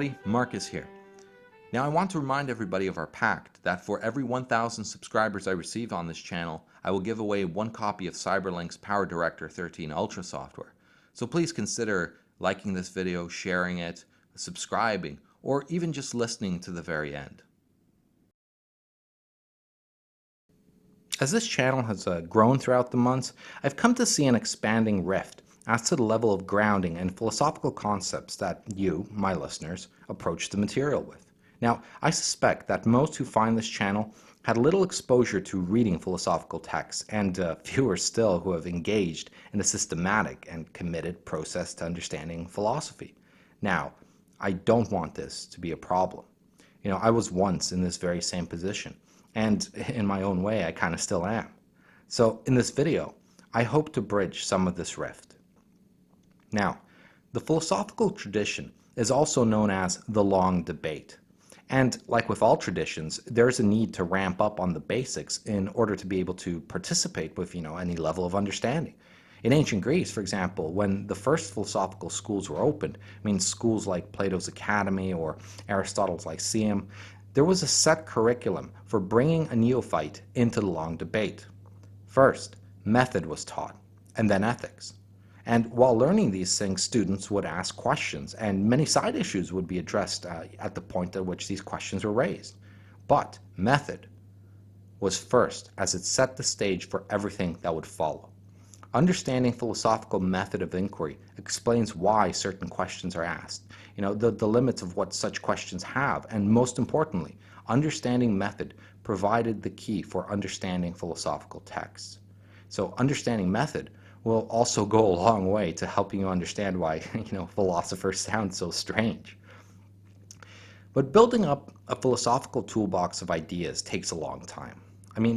everybody, Marcus here. Now I want to remind everybody of our pact that for every 1,000 subscribers I receive on this channel, I will give away one copy of Cyberlink's PowerDirector 13 Ultra software. So please consider liking this video, sharing it, subscribing, or even just listening to the very end. As this channel has grown throughout the months, I've come to see an expanding rift as to the level of grounding and philosophical concepts that you, my listeners, approach the material with. Now, I suspect that most who find this channel had little exposure to reading philosophical texts, and fewer still who have engaged in a systematic and committed process to understanding philosophy. Now, I don't want this to be a problem. I was once in this very same position, and in my own way, I kind of still am. So in this video, I hope to bridge some of this rift. Now, the philosophical tradition is also known as the long debate. And like with all traditions, there's a need to ramp up on the basics in order to be able to participate with, any level of understanding. In ancient Greece, for example, when the first philosophical schools were opened, schools like Plato's Academy or Aristotle's Lyceum, there was a set curriculum for bringing a neophyte into the long debate. First, method was taught, and then ethics. And while learning these things, students would ask questions, and many side issues would be addressed at the point at which these questions were raised. But method was first, as it set the stage for everything that would follow. Understanding philosophical method of inquiry explains why certain questions are asked, the limits of what such questions have, and most importantly, understanding method provided the key for understanding philosophical texts. So understanding method will also go a long way to helping you understand why, philosophers sound so strange. But building up a philosophical toolbox of ideas takes a long time.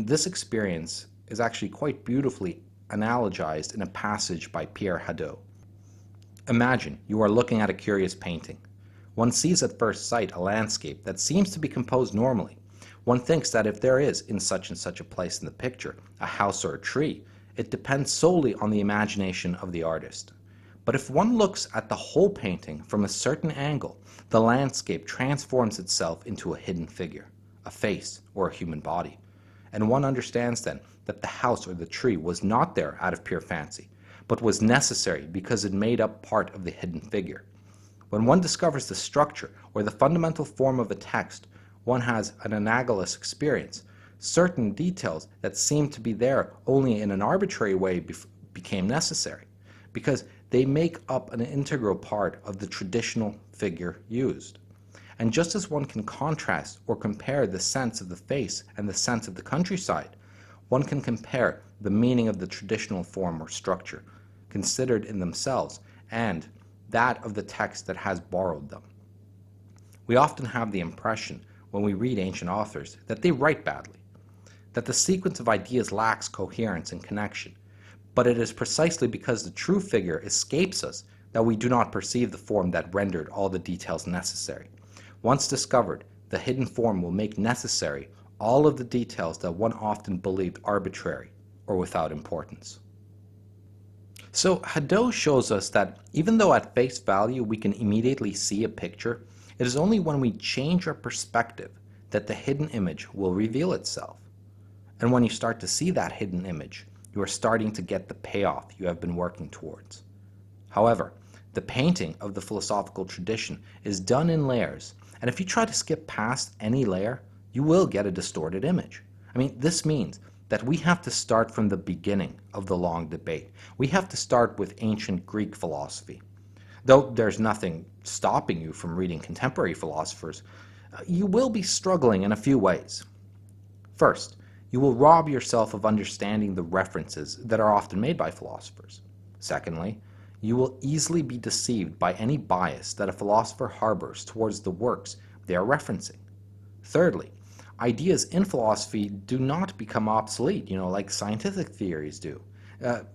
This experience is actually quite beautifully analogized in a passage by Pierre Hadot. Imagine you are looking at a curious painting. One sees at first sight a landscape that seems to be composed normally. One thinks that if there is, in such and such a place in the picture, a house or a tree, it depends solely on the imagination of the artist. But if one looks at the whole painting from a certain angle, the landscape transforms itself into a hidden figure, a face, or a human body. And one understands then that the house or the tree was not there out of pure fancy, but was necessary because it made up part of the hidden figure. When one discovers the structure or the fundamental form of a text, one has an analogous experience. Certain details that seemed to be there only in an arbitrary way became necessary, because they make up an integral part of the traditional figure used. And just as one can contrast or compare the sense of the face and the sense of the countryside, one can compare the meaning of the traditional form or structure, considered in themselves, and that of the text that has borrowed them. We often have the impression, when we read ancient authors, that they write badly, that the sequence of ideas lacks coherence and connection. But it is precisely because the true figure escapes us that we do not perceive the form that rendered all the details necessary. Once discovered, the hidden form will make necessary all of the details that one often believed arbitrary or without importance. So Hadot shows us that even though at face value we can immediately see a picture, it is only when we change our perspective that the hidden image will reveal itself. And when you start to see that hidden image, you are starting to get the payoff you have been working towards. However, the painting of the philosophical tradition is done in layers, and if you try to skip past any layer, you will get a distorted image. This means that we have to start from the beginning of the long debate. We have to start with ancient Greek philosophy. Though there's nothing stopping you from reading contemporary philosophers, you will be struggling in a few ways. First, you will rob yourself of understanding the references that are often made by philosophers. Secondly, you will easily be deceived by any bias that a philosopher harbors towards the works they are referencing. Thirdly, ideas in philosophy do not become obsolete, like scientific theories do.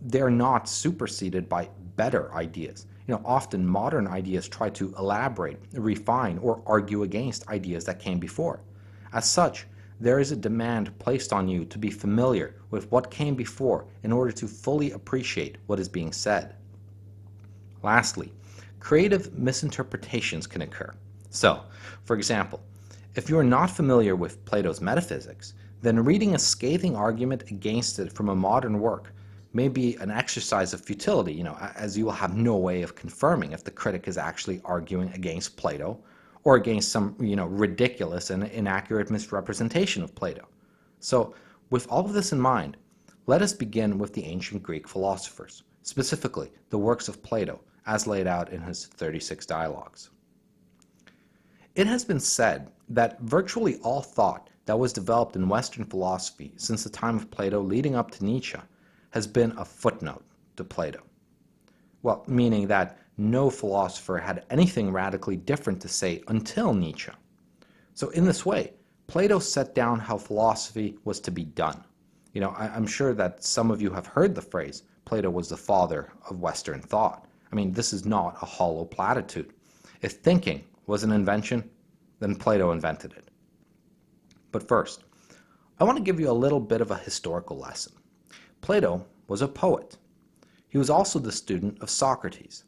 They're not superseded by better ideas. Often modern ideas try to elaborate, refine, or argue against ideas that came before. As such, there is a demand placed on you to be familiar with what came before in order to fully appreciate what is being said. Lastly, creative misinterpretations can occur. So, for example, if you are not familiar with Plato's metaphysics, then reading a scathing argument against it from a modern work may be an exercise of futility, as you will have no way of confirming if the critic is actually arguing against Plato or against some, ridiculous and inaccurate misrepresentation of Plato. So, with all of this in mind, let us begin with the ancient Greek philosophers, specifically the works of Plato as laid out in his 36 Dialogues. It has been said that virtually all thought that was developed in Western philosophy since the time of Plato leading up to Nietzsche has been a footnote to Plato. Well, meaning that no philosopher had anything radically different to say until Nietzsche. So in this way, Plato set down how philosophy was to be done. I'm sure that some of you have heard the phrase, Plato was the father of Western thought. I mean, this is not a hollow platitude. If thinking was an invention, then Plato invented it. But first, I want to give you a little bit of a historical lesson. Plato was a poet. He was also the student of Socrates.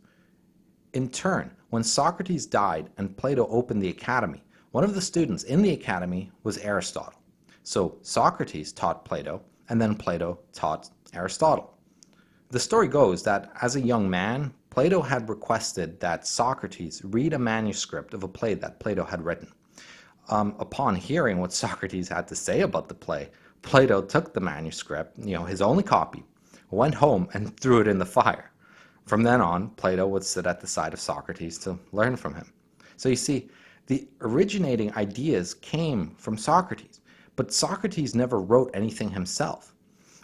In turn, when Socrates died and Plato opened the academy, one of the students in the academy was Aristotle. So Socrates taught Plato, and then Plato taught Aristotle. The story goes that as a young man, Plato had requested that Socrates read a manuscript of a play that Plato had written. Upon hearing what Socrates had to say about the play, Plato took the manuscript, his only copy, went home and threw it in the fire. From then on, Plato would sit at the side of Socrates to learn from him. So you see, the originating ideas came from Socrates, but Socrates never wrote anything himself.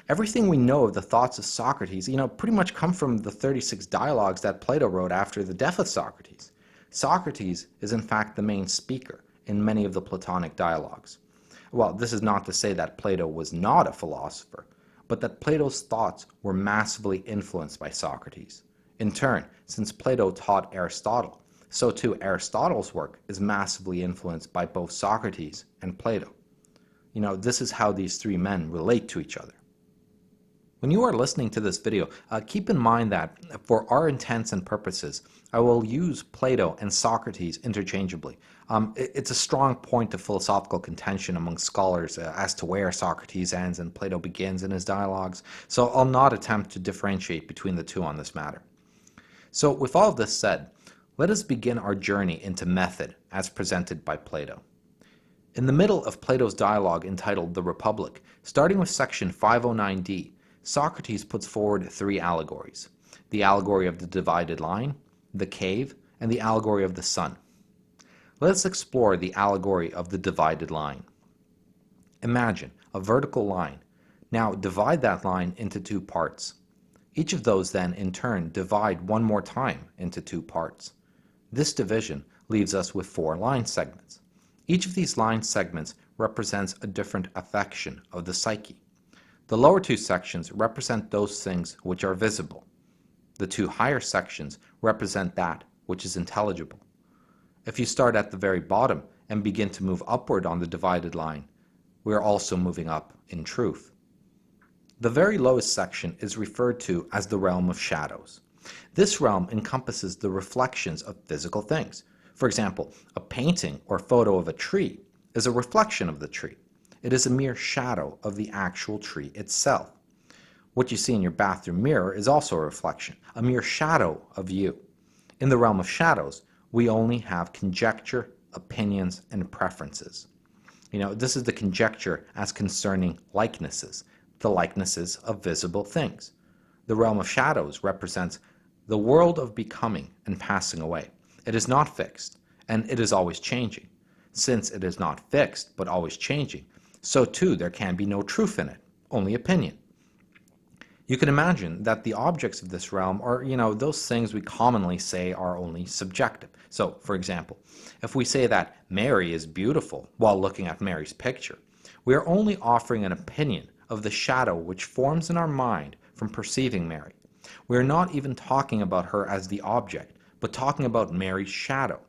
Everything we know of the thoughts of Socrates, pretty much come from the 36 dialogues that Plato wrote after the death of Socrates. Socrates is in fact the main speaker in many of the Platonic dialogues. Well, this is not to say that Plato was not a philosopher, but that Plato's thoughts were massively influenced by Socrates. In turn, since Plato taught Aristotle, so too Aristotle's work is massively influenced by both Socrates and Plato. This is how these three men relate to each other. When you are listening to this video, keep in mind that for our intents and purposes, I will use Plato and Socrates interchangeably. It's a strong point of philosophical contention among scholars as to where Socrates ends and Plato begins in his dialogues, so I'll not attempt to differentiate between the two on this matter. So with all of this said, let us begin our journey into method as presented by Plato. In the middle of Plato's dialogue entitled The Republic, starting with section 509d, Socrates puts forward three allegories: the allegory of the divided line, the cave, and the allegory of the sun. Let's explore the allegory of the divided line. Imagine a vertical line. Now divide that line into two parts. Each of those then in turn divide one more time into two parts. This division leaves us with four line segments. Each of these line segments represents a different affection of the psyche. The lower two sections represent those things which are visible. The two higher sections represent that which is intelligible. If you start at the very bottom and begin to move upward on the divided line, we are also moving up in truth. The very lowest section is referred to as the realm of shadows. This realm encompasses the reflections of physical things. For example, a painting or photo of a tree is a reflection of the tree. It is a mere shadow of the actual tree itself. What you see in your bathroom mirror is also a reflection, a mere shadow of you. In the realm of shadows, we only have conjecture, opinions, and preferences. This is the conjecture as concerning likenesses, the likenesses of visible things. The realm of shadows represents the world of becoming and passing away. It is not fixed, and it is always changing. Since it is not fixed, but always changing, so too there can be no truth in it, only opinion. You can imagine that the objects of this realm are, those things we commonly say are only subjective. So, for example, if we say that Mary is beautiful while looking at Mary's picture, we are only offering an opinion of the shadow which forms in our mind from perceiving Mary. We are not even talking about her as the object, but talking about Mary's shadow.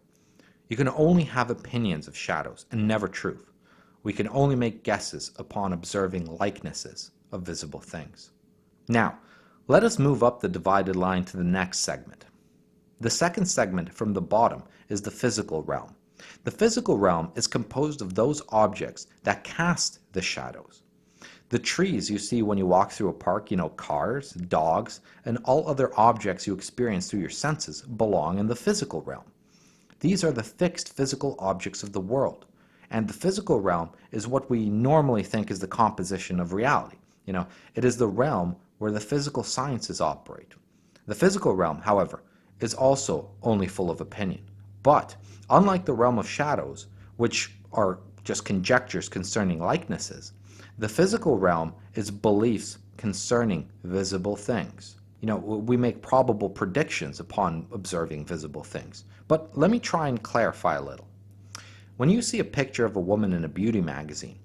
You can only have opinions of shadows and never truth. We can only make guesses upon observing likenesses of visible things. Now, let us move up the divided line to the next segment. The second segment from the bottom is the physical realm. The physical realm is composed of those objects that cast the shadows. The trees you see when you walk through a park, cars, dogs, and all other objects you experience through your senses belong in the physical realm. These are the fixed physical objects of the world. And the physical realm is what we normally think is the composition of reality. It is the realm where the physical sciences operate. The physical realm, however, is also only full of opinion. But, unlike the realm of shadows, which are just conjectures concerning likenesses, the physical realm is beliefs concerning visible things. We make probable predictions upon observing visible things. But let me try and clarify a little. When you see a picture of a woman in a beauty magazine,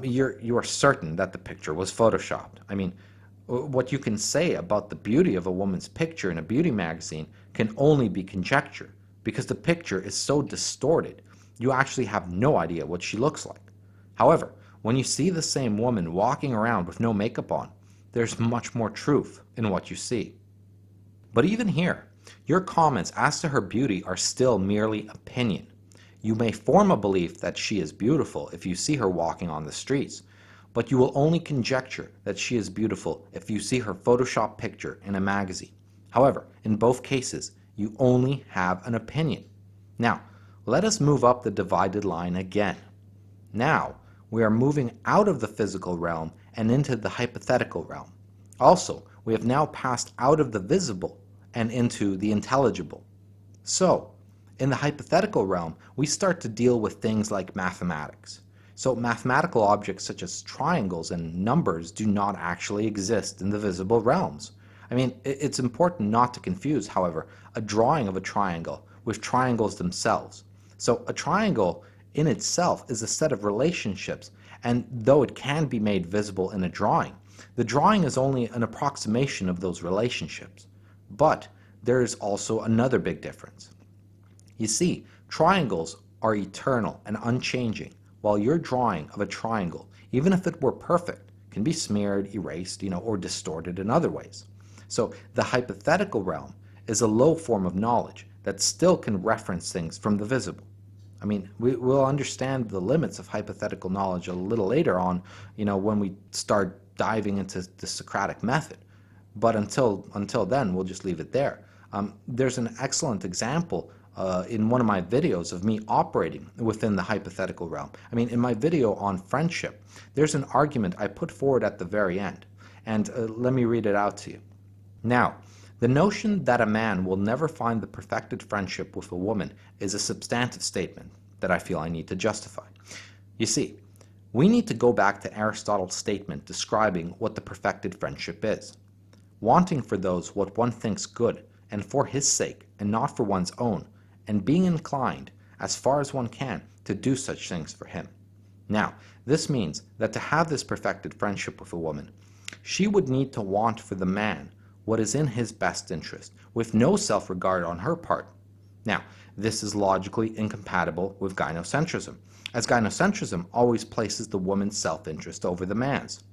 you are certain that the picture was photoshopped. What you can say about the beauty of a woman's picture in a beauty magazine can only be conjecture, because the picture is so distorted, you actually have no idea what she looks like. However, when you see the same woman walking around with no makeup on, there's much more truth in what you see. But even here, your comments as to her beauty are still merely opinion. You may form a belief that she is beautiful if you see her walking on the streets, but you will only conjecture that she is beautiful if you see her Photoshop picture in a magazine. However, in both cases, you only have an opinion. Now, let us move up the divided line again. Now, we are moving out of the physical realm and into the hypothetical realm. Also, we have now passed out of the visible and into the intelligible. So, in the hypothetical realm, we start to deal with things like mathematics. So mathematical objects such as triangles and numbers do not actually exist in the visible realms. It's important not to confuse, however, a drawing of a triangle with triangles themselves. So a triangle in itself is a set of relationships, and though it can be made visible in a drawing, the drawing is only an approximation of those relationships. But there is also another big difference. You see, triangles are eternal and unchanging, while your drawing of a triangle, even if it were perfect, can be smeared, erased, or distorted in other ways. So the hypothetical realm is a low form of knowledge that still can reference things from the visible. We'll understand the limits of hypothetical knowledge a little later on, when we start diving into the Socratic method. But until then, we'll just leave it there. There's an excellent example in one of my videos of me operating within the hypothetical realm. In my video on friendship, there's an argument I put forward at the very end, and let me read it out to you. Now, the notion that a man will never find the perfected friendship with a woman is a substantive statement that I feel I need to justify. You see, we need to go back to Aristotle's statement describing what the perfected friendship is. Wanting for those what one thinks good, and for his sake, and not for one's own, and being inclined, as far as one can, to do such things for him. Now, this means that to have this perfected friendship with a woman, she would need to want for the man what is in his best interest, with no self-regard on her part. Now, this is logically incompatible with gynocentrism, as gynocentrism always places the woman's self-interest over the man's.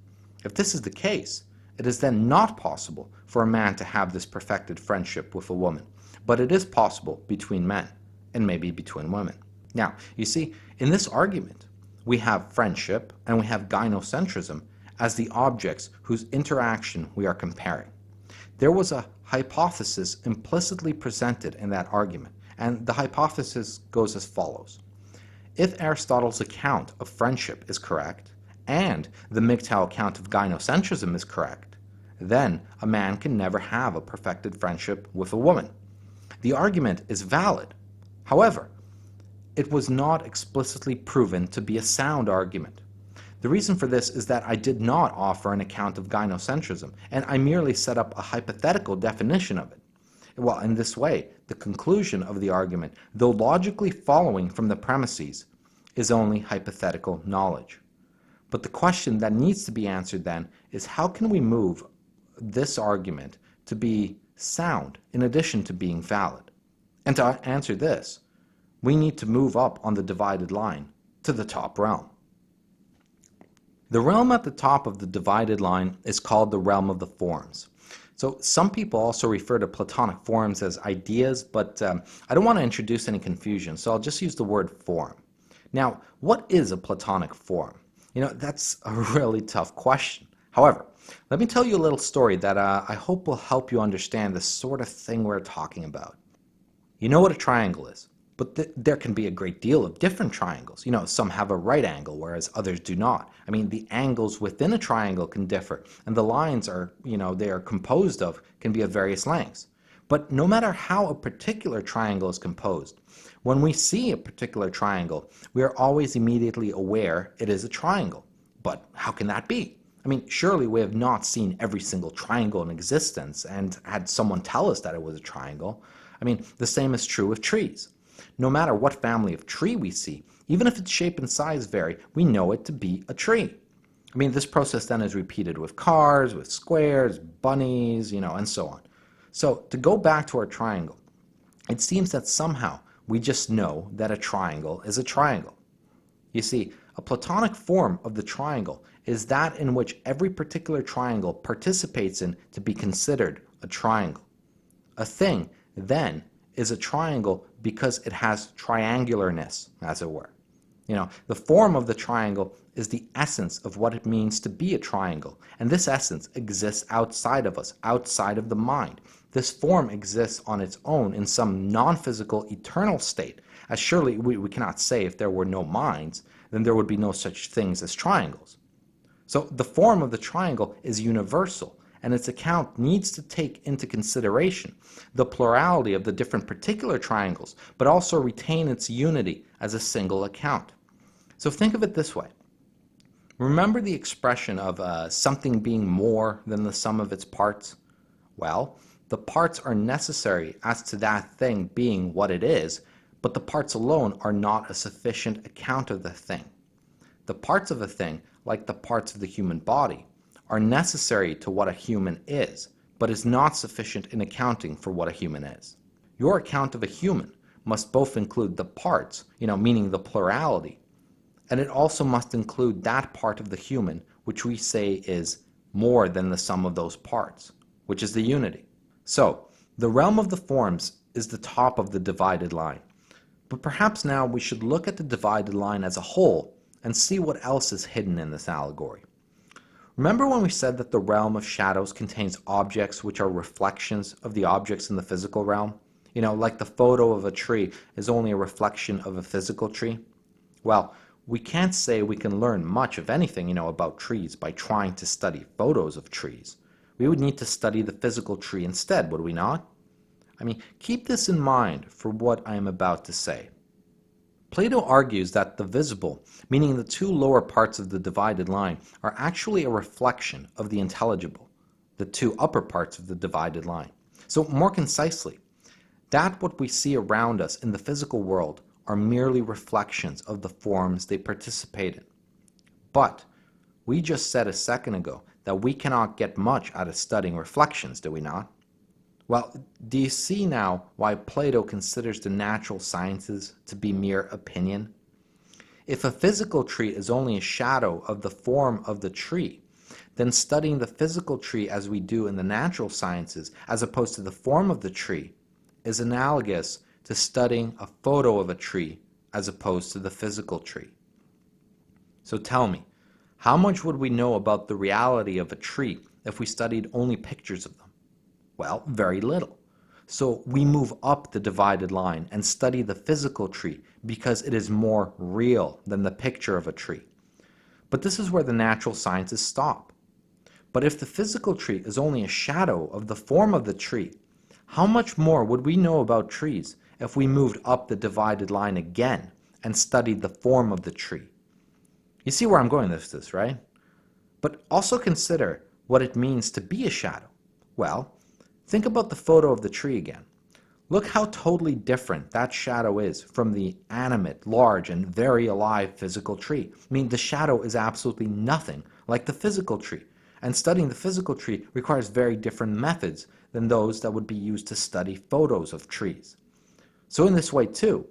If this is the case, it is then not possible for a man to have this perfected friendship with a woman, but it is possible between men, and maybe between women. Now, you see, in this argument, we have friendship and we have gynocentrism as the objects whose interaction we are comparing. There was a hypothesis implicitly presented in that argument, and the hypothesis goes as follows. If Aristotle's account of friendship is correct, and the MGTOW account of gynocentrism is correct, then a man can never have a perfected friendship with a woman. The argument is valid. However, it was not explicitly proven to be a sound argument. The reason for this is that I did not offer an account of gynocentrism, and I merely set up a hypothetical definition of it. Well, in this way, the conclusion of the argument, though logically following from the premises, is only hypothetical knowledge. But the question that needs to be answered then is how can we move this argument to be sound in addition to being valid? And to answer this, we need to move up on the divided line to the top realm. The realm at the top of the divided line is called the realm of the forms. So some people also refer to Platonic forms as ideas, but I don't want to introduce any confusion, so I'll just use the word form. Now, what is a Platonic form? That's a really tough question. However, let me tell you a little story that I hope will help you understand the sort of thing we're talking about. You know what a triangle is, but there can be a great deal of different triangles. Some have a right angle, whereas others do not. I mean, the angles within a triangle can differ, and the lines they are composed of can be of various lengths. But no matter how a particular triangle is composed, when we see a particular triangle, we are always immediately aware it is a triangle. But how can that be? I mean, surely we have not seen every single triangle in existence and had someone tell us that it was a triangle. I mean, the same is true with trees. No matter what family of tree we see, even if its shape and size vary, we know it to be a tree. I mean, this process then is repeated with cars, with squares, bunnies, and so on. So to go back to our triangle, it seems that somehow we just know that a triangle is a triangle. You see, a Platonic form of the triangle is that in which every particular triangle participates in to be considered a triangle. A thing, then, is a triangle because it has triangularness, as it were. The form of the triangle is the essence of what it means to be a triangle, and this essence exists outside of us, outside of the mind. This form exists on its own in some non-physical, eternal state, as surely we cannot say if there were no minds, then there would be no such things as triangles. So the form of the triangle is universal, and its account needs to take into consideration the plurality of the different particular triangles, but also retain its unity as a single account. So think of it this way. Remember the expression of something being more than the sum of its parts? Well, the parts are necessary as to that thing being what it is, but the parts alone are not a sufficient account of the thing. The parts of a thing, like the parts of the human body, are necessary to what a human is, but is not sufficient in accounting for what a human is. Your account of a human must both include the parts, meaning the plurality, and it also must include that part of the human which we say is more than the sum of those parts, which is the unity. So, the realm of the forms is the top of the divided line. But perhaps now we should look at the divided line as a whole and see what else is hidden in this allegory. Remember when we said that the realm of shadows contains objects which are reflections of the objects in the physical realm? Like the photo of a tree is only a reflection of a physical tree? Well, we can't say we can learn much of anything, about trees by trying to study photos of trees. We would need to study the physical tree instead, would we not? I mean, keep this in mind for what I am about to say. Plato argues that the visible, meaning the two lower parts of the divided line, are actually a reflection of the intelligible, the two upper parts of the divided line. So more concisely, that what we see around us in the physical world are merely reflections of the forms they participate in. But we just said a second ago that we cannot get much out of studying reflections, do we not? Well, do you see now why Plato considers the natural sciences to be mere opinion? If a physical tree is only a shadow of the form of the tree, then studying the physical tree as we do in the natural sciences, as opposed to the form of the tree, is analogous to studying a photo of a tree as opposed to the physical tree. So tell me, how much would we know about the reality of a tree if we studied only pictures of them? Well, very little. So we move up the divided line and study the physical tree because it is more real than the picture of a tree. But this is where the natural sciences stop. But if the physical tree is only a shadow of the form of the tree, how much more would we know about trees if we moved up the divided line again and studied the form of the tree? You see where I'm going with this, right? But also consider what it means to be a shadow. Well, think about the photo of the tree again. Look how totally different that shadow is from the animate, large, and very alive physical tree. I mean, the shadow is absolutely nothing like the physical tree, and studying the physical tree requires very different methods than those that would be used to study photos of trees. So in this way too,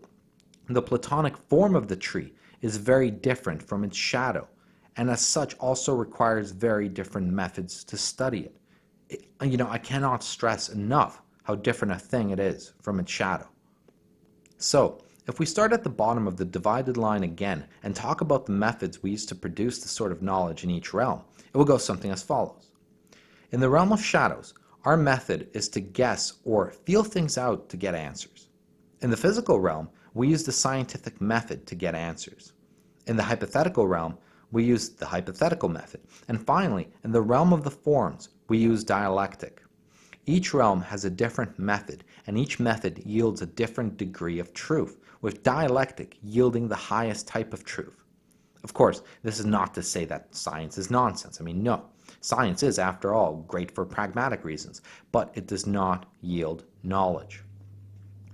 the Platonic form of the tree is very different from its shadow, and as such also requires very different methods to study it. I cannot stress enough how different a thing it is from its shadow. So, if we start at the bottom of the divided line again and talk about the methods we use to produce this sort of knowledge in each realm, it will go something as follows. In the realm of shadows, our method is to guess or feel things out to get answers. In the physical realm, we use the scientific method to get answers. In the hypothetical realm, we use the hypothetical method. And finally, in the realm of the forms, we use dialectic. Each realm has a different method, and each method yields a different degree of truth, with dialectic yielding the highest type of truth. Of course, this is not to say that science is nonsense. No. Science is, after all, great for pragmatic reasons, but it does not yield knowledge.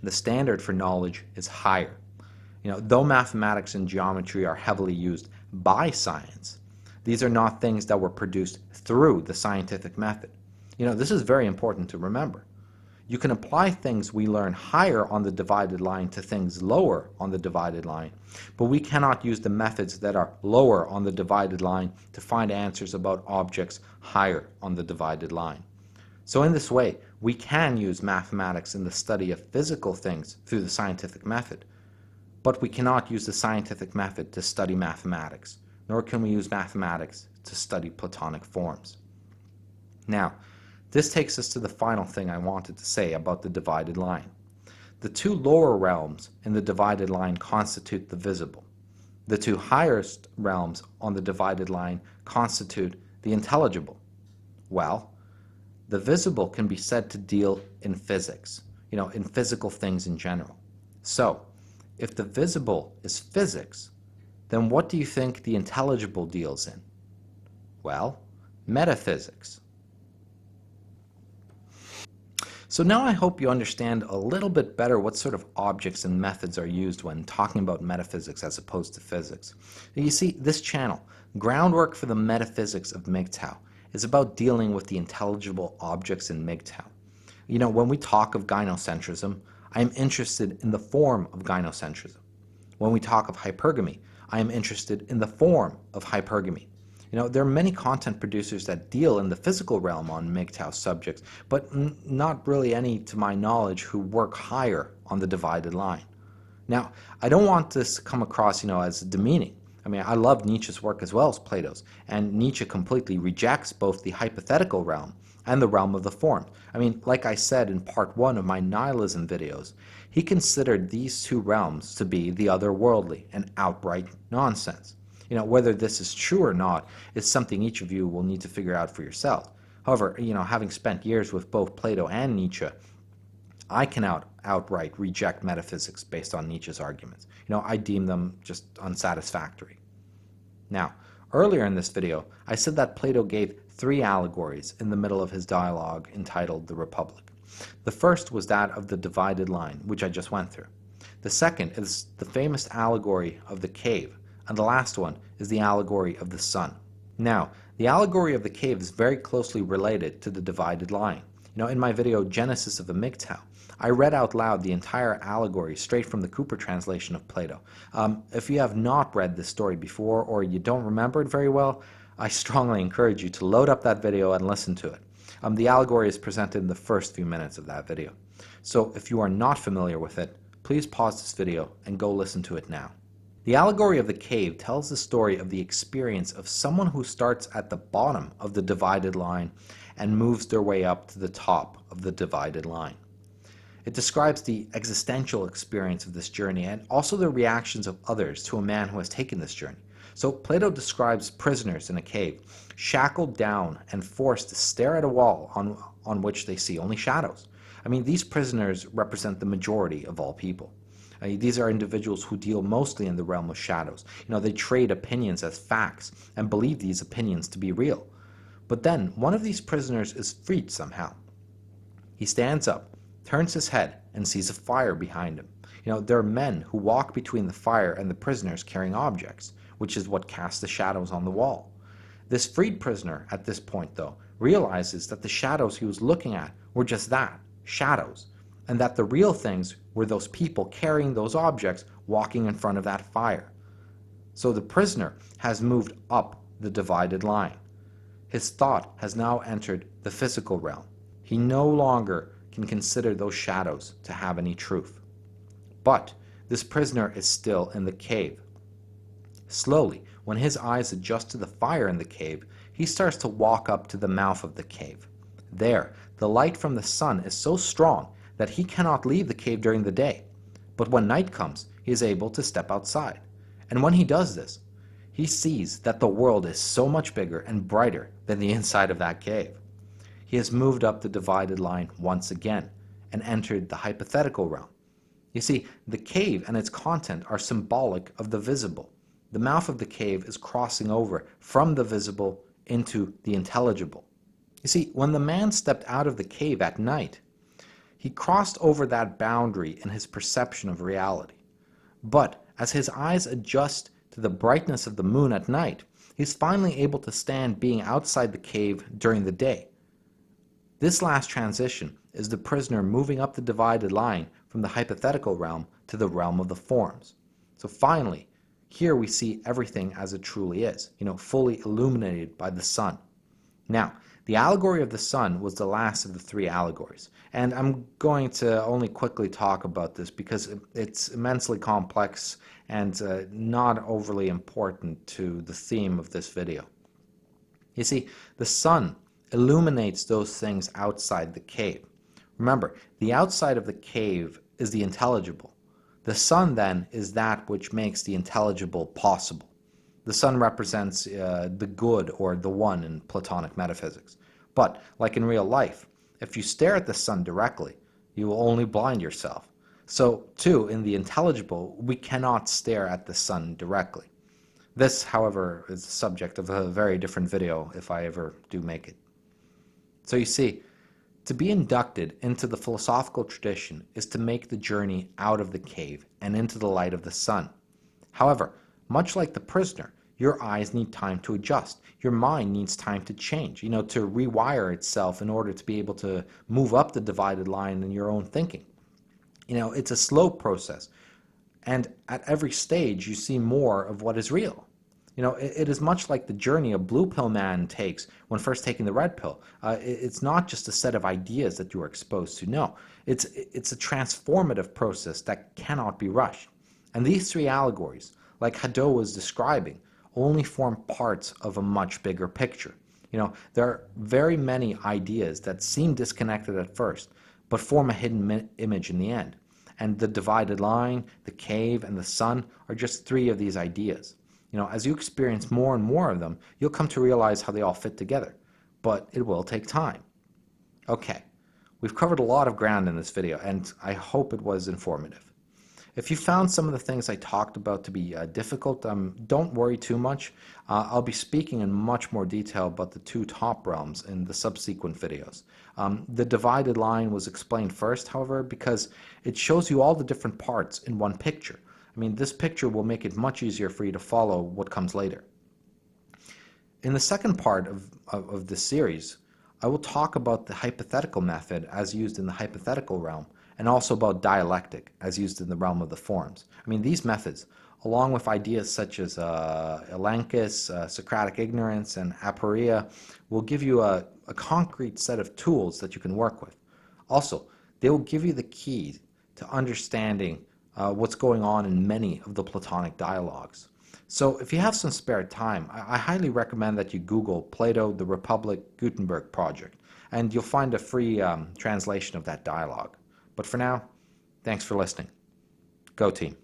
The standard for knowledge is higher. Though mathematics and geometry are heavily used by science, these are not things that were produced through the scientific method. This is very important to remember. You can apply things we learn higher on the divided line to things lower on the divided line, but we cannot use the methods that are lower on the divided line to find answers about objects higher on the divided line. So in this way, we can use mathematics in the study of physical things through the scientific method, but we cannot use the scientific method to study mathematics, nor can we use mathematics to study Platonic forms. Now, this takes us to the final thing I wanted to say about the divided line. The two lower realms in the divided line constitute the visible. The two highest realms on the divided line constitute the intelligible. Well, the visible can be said to deal in physics, in physical things in general. So, if the visible is physics, then what do you think the intelligible deals in? Well, metaphysics. So now I hope you understand a little bit better what sort of objects and methods are used when talking about metaphysics as opposed to physics. You see, this channel, Groundwork for the Metaphysics of MGTOW, is about dealing with the intelligible objects in MGTOW. When we talk of gynocentrism, I am interested in the form of gynocentrism. When we talk of hypergamy, I am interested in the form of hypergamy. There are many content producers that deal in the physical realm on MGTOW subjects, but not really any, to my knowledge, who work higher on the divided line. Now, I don't want this to come across, as demeaning. I love Nietzsche's work as well as Plato's, and Nietzsche completely rejects both the hypothetical realm and the realm of the form. Like I said in part 1 of my nihilism videos, he considered these two realms to be the otherworldly and outright nonsense. Whether this is true or not is something each of you will need to figure out for yourself. However, having spent years with both Plato and Nietzsche, I can outright reject metaphysics based on Nietzsche's arguments. I deem them just unsatisfactory. Now, earlier in this video, I said that Plato gave 3 allegories in the middle of his dialogue entitled The Republic. The first was that of the divided line, which I just went through. The second is the famous allegory of the cave, and the last one is the allegory of the sun. Now, the allegory of the cave is very closely related to the divided line. In my video Genesis of a MGTOW, I read out loud the entire allegory straight from the Cooper translation of Plato. If you have not read this story before or you don't remember it very well, I strongly encourage you to load up that video and listen to it. The allegory is presented in the first few minutes of that video. So if you are not familiar with it, please pause this video and go listen to it now. The allegory of the cave tells the story of the experience of someone who starts at the bottom of the divided line and moves their way up to the top of the divided line. It describes the existential experience of this journey and also the reactions of others to a man who has taken this journey. So Plato describes prisoners in a cave, shackled down and forced to stare at a wall on which they see only shadows. These prisoners represent the majority of all people. These are individuals who deal mostly in the realm of shadows. They trade opinions as facts and believe these opinions to be real. But then one of these prisoners is freed somehow. He stands up, turns his head, and sees a fire behind him. There are men who walk between the fire and the prisoners carrying objects, which is what casts the shadows on the wall. This freed prisoner, at this point though, realizes that the shadows he was looking at were just that, shadows, and that the real things were those people carrying those objects walking in front of that fire. So the prisoner has moved up the divided line. His thought has now entered the physical realm. He no longer can consider those shadows to have any truth. But this prisoner is still in the cave. Slowly, when his eyes adjust to the fire in the cave, he starts to walk up to the mouth of the cave. There, the light from the sun is so strong that he cannot leave the cave during the day. But when night comes, he is able to step outside. And when he does this, he sees that the world is so much bigger and brighter than the inside of that cave. He has moved up the divided line once again and entered the hypothetical realm. You see, the cave and its content are symbolic of the visible. The mouth of the cave is crossing over from the visible into the intelligible. You see, when the man stepped out of the cave at night, he crossed over that boundary in his perception of reality. But as his eyes adjust to the brightness of the moon at night, he's finally able to stand being outside the cave during the day. This last transition is the prisoner moving up the divided line from the hypothetical realm to the realm of the forms. So finally, here we see everything as it truly is, fully illuminated by the sun. Now, the allegory of the sun was the last of the three allegories, and I'm going to only quickly talk about this because it's immensely complex and not overly important to the theme of this video. You see, the sun illuminates those things outside the cave. Remember, the outside of the cave is the intelligible. The sun, then, is that which makes the intelligible possible. The sun represents the good or the one in Platonic metaphysics. But, like in real life, if you stare at the sun directly, you will only blind yourself. So, too, in the intelligible, we cannot stare at the sun directly. This, however, is the subject of a very different video if I ever do make it. So you see, to be inducted into the philosophical tradition is to make the journey out of the cave and into the light of the sun. However, much like the prisoner, your eyes need time to adjust. Your mind needs time to change, to rewire itself in order to be able to move up the divided line in your own thinking. It's a slow process. And at every stage, you see more of what is real. It is much like the journey a blue pill man takes when first taking the red pill. It's not just a set of ideas that you are exposed to. No, it's a transformative process that cannot be rushed. And these three allegories, like Hadot was describing, only form parts of a much bigger picture. There are very many ideas that seem disconnected at first, but form a hidden image in the end. And the divided line, the cave, and the sun are just three of these ideas. As you experience more and more of them, you'll come to realize how they all fit together. But it will take time. Okay, we've covered a lot of ground in this video, and I hope it was informative. If you found some of the things I talked about to be difficult, don't worry too much. I'll be speaking in much more detail about the two top realms in the subsequent videos. The divided line was explained first, however, because it shows you all the different parts in one picture. This picture will make it much easier for you to follow what comes later. In the second part of this series, I will talk about the hypothetical method as used in the hypothetical realm, and also about dialectic as used in the realm of the forms. These methods, along with ideas such as elenchus, Socratic ignorance, and aporia, will give you a concrete set of tools that you can work with. Also, they will give you the key to understanding what's going on in many of the Platonic dialogues. So if you have some spare time, I highly recommend that you Google Plato, the Republic, Gutenberg project, and you'll find a free translation of that dialogue. But for now, thanks for listening. Go team.